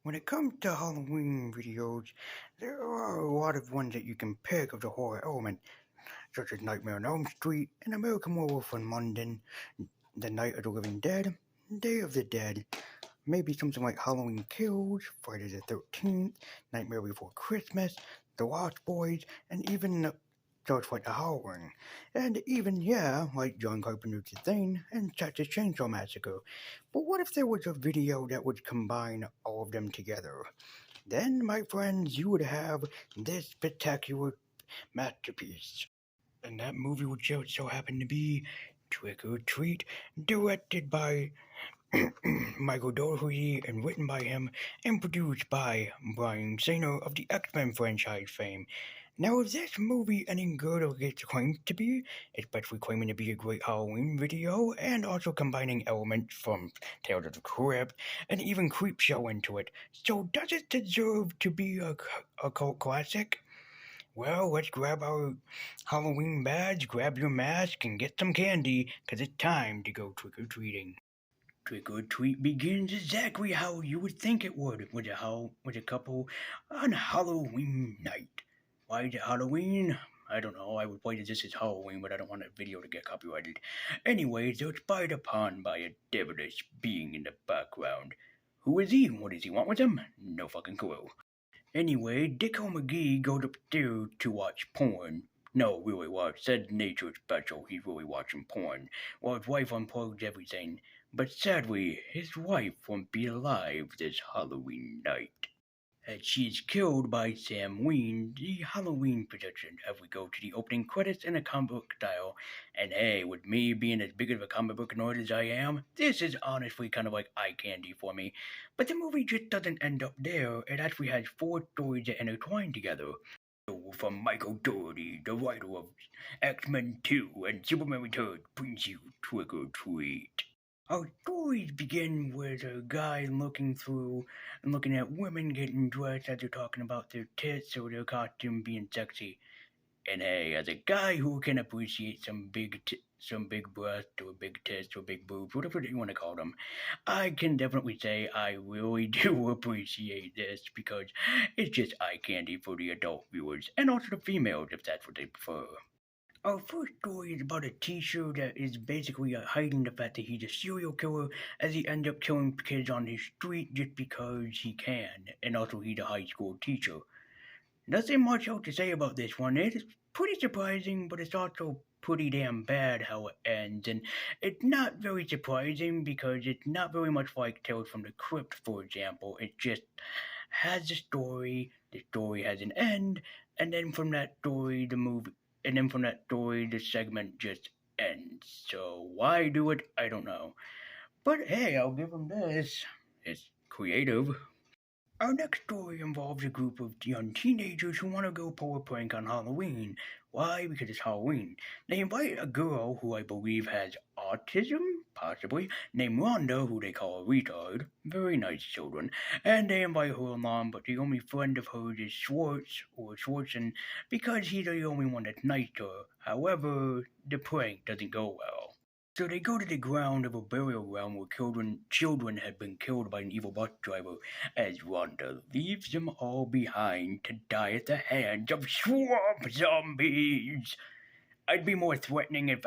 When it comes to Halloween videos, there are a lot of ones that you can pick of the horror element, such as Nightmare on Elm Street, An American Werewolf in London, The Night of the Living Dead, Day of the Dead, maybe something like Halloween Kills, Friday the 13th, Nightmare Before Christmas, The Lost Boys, and even George like the Howling. And even, yeah, like John Carpenter's The Thing and Texas Chainsaw Massacre. But what if there was a video that would combine all of them together? Then, my friends, you would have this spectacular masterpiece. And that movie would just so happen to be Trick or Treat, directed by Micheal Dougherty and written by him and produced by Brian Singer of the X-Men franchise fame. Now, is this movie any good as it claims to be, especially claiming to be a great Halloween video, and also combining elements from Tales of the Crypt and even Creepshow into it? So, does it deserve to be a cult classic? Well, let's grab our Halloween badge, grab your mask, and get some candy, 'cause it's time to go trick-or-treating. Trick or treat begins exactly how you would think it would, with a couple on Halloween night. Why is it Halloween? I don't know. I would play this as Halloween, but I don't want a video to get copyrighted. Anyways, they're spied upon by a devilish being in the background. Who is he? What does he want with him? No fucking clue. Anyway, Dicko McGee goes upstairs to watch porn. No, really watch. Said nature special. He's really watching porn. While his wife unplugs everything. But sadly, his wife won't be alive this Halloween night, as she is killed by Sam Ween, the Halloween production, as we go to the opening credits in a comic book style. And hey, with me being as big of a comic book nerd as I am, this is honestly kind of like eye candy for me. But the movie just doesn't end up there. It actually has four stories that intertwine together. From Micheal Dougherty, the writer of X-Men 2 and Superman Returns, brings you Trick or Treat. Our stories begin with a guy looking through and looking at women getting dressed as they're talking about their tits or their costume being sexy. And hey, as a guy who can appreciate some big breasts or big tits or big boobs, whatever you want to call them, I can definitely say I really do appreciate this because it's just eye candy for the adult viewers and also the females if that's what they prefer. Our first story is about a teacher that is basically hiding the fact that he's a serial killer as he ends up killing kids on his street just because he can, and also he's a high school teacher. Nothing much else to say about this one. It's pretty surprising, but it's also pretty damn bad how it ends, and it's not very surprising because it's not very much like Tales from the Crypt, for example. It just has the story has an end, and then from that story, the segment just ends. So why do it? I don't know. But hey, I'll give them this. It's creative. Our next story involves a group of young teenagers who want to go pull a prank on Halloween. Why? Because it's Halloween. They invite a girl who I believe has autism, possibly, named Rhonda, who they call a retard. Very nice children. And they invite her along, but the only friend of hers is Schwartz, or Schwartzen, because he's the only one that's nice to her. However, the prank doesn't go well. So they go to the ground of a burial ground where children had been killed by an evil bus driver, as Rhonda leaves them all behind to die at the hands of swamp zombies. I'd be more threatening if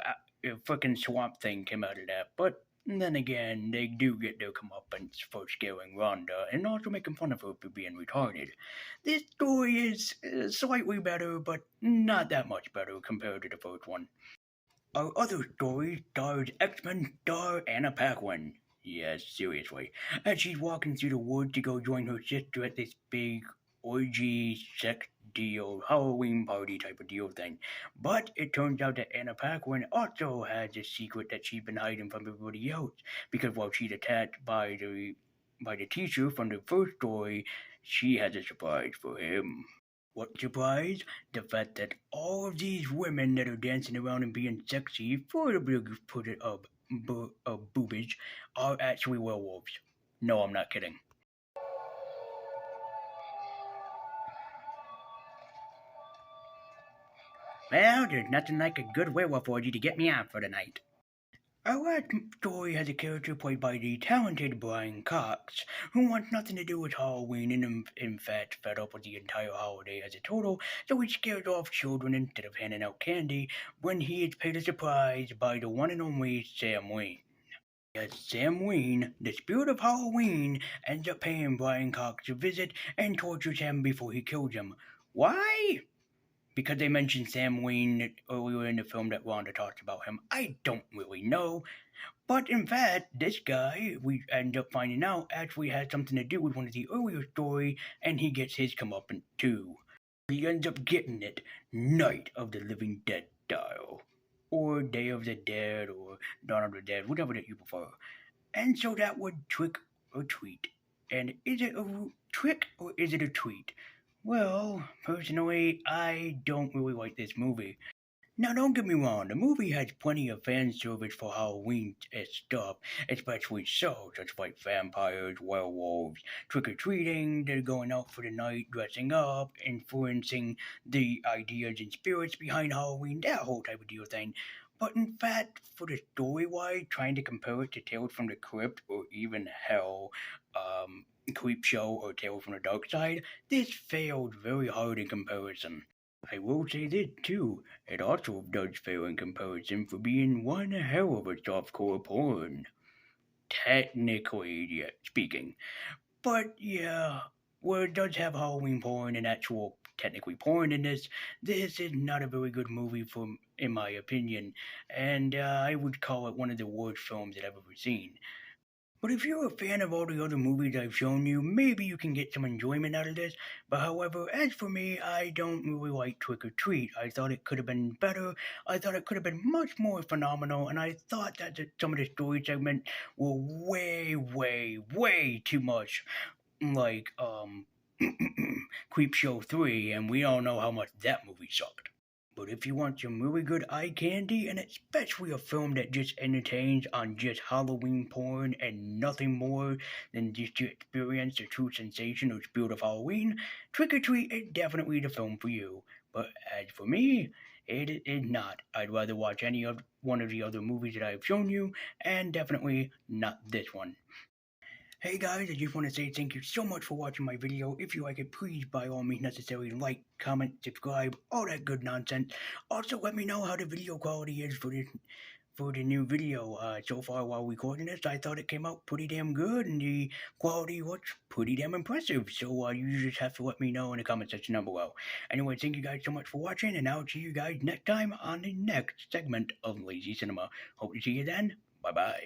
frickin' Swamp Thing came out of that, but then again, they do get their comeuppance for scaring Rhonda and also making fun of her for being retarded. This story is slightly better, but not that much better compared to the first one. Our other story stars X-Men star Anna Paquin. Yes, seriously. As she's walking through the woods to go join her sister at this big orgy, sex deal, Halloween party type of deal thing. But it turns out that Anna Paquin also has a secret that she's been hiding from everybody else. Because while she's attacked by the teacher from the first story, she has a surprise for him. What surprise? The fact that all of these women that are dancing around and being sexy for the big put it up boobage are actually werewolves. No, I'm not kidding. Well, there's nothing like a good werewolf orgy to get me out for the night. Our last story has a character played by the talented Brian Cox, who wants nothing to do with Halloween and in fact fed up with the entire holiday as a total, so he scares off children instead of handing out candy when he is paid a surprise by the one and only Sam Wayne. Yes, Sam Wayne, the spirit of Halloween, ends up paying Brian Cox a visit and tortures him before he kills him. Why? Because they mentioned Sam Wayne earlier in the film that Rhonda talked about him. I don't really know. But in fact, this guy, we end up finding out, actually has something to do with one of the earlier story, and he gets his comeuppance too. He ends up getting it Night of the Living Dead style. Or Day of the Dead, or Dawn of the Dead, whatever that you prefer. And so that would trick or treat. And is it a trick or is it a treat? Well, personally, I don't really like this movie. Now, don't get me wrong, the movie has plenty of fan service for Halloween stuff, especially so, such like vampires, werewolves, trick or treating, they're going out for the night, dressing up, influencing the ideas and spirits behind Halloween, that whole type of deal thing. But in fact, for the story wise, trying to compare it to Tales from the Crypt or even Hell, Creep Show or Tales from the Dark Side, this failed very hard in comparison. I will say this too, it also does fail in comparison for being one hell of a softcore porn. Technically, yeah, speaking. But yeah, where it does have Halloween porn and actual technically porn in this is not a very good movie for, in my opinion, and I would call it one of the worst films that I've ever seen. But if you're a fan of all the other movies I've shown you, maybe you can get some enjoyment out of this. But however, as for me, I don't really like Trick or Treat. I thought it could have been better. I thought it could have been much more phenomenal, and I thought that some of the story segments were way too much like Creepshow 3, and we all know how much that movie sucked. But if you want some really good eye candy, and especially a film that just entertains on just Halloween porn and nothing more than just to experience the true sensation or spirit of Halloween, Trick or Treat is definitely the film for you. But as for me, it is not. I'd rather watch any of one of the other movies that I've shown you, and definitely not this one. Hey guys, I just want to say thank you so much for watching my video. If you like it, please by all means necessary like, comment, subscribe, all that good nonsense. Also, let me know how the video quality is for the new video. So far while recording this, I thought it came out pretty damn good, and the quality looks pretty damn impressive. So you just have to let me know in the comment section down below. Anyway, thank you guys so much for watching, and I'll see you guys next time on the next segment of Lazy Cinema. Hope to see you then. Bye bye.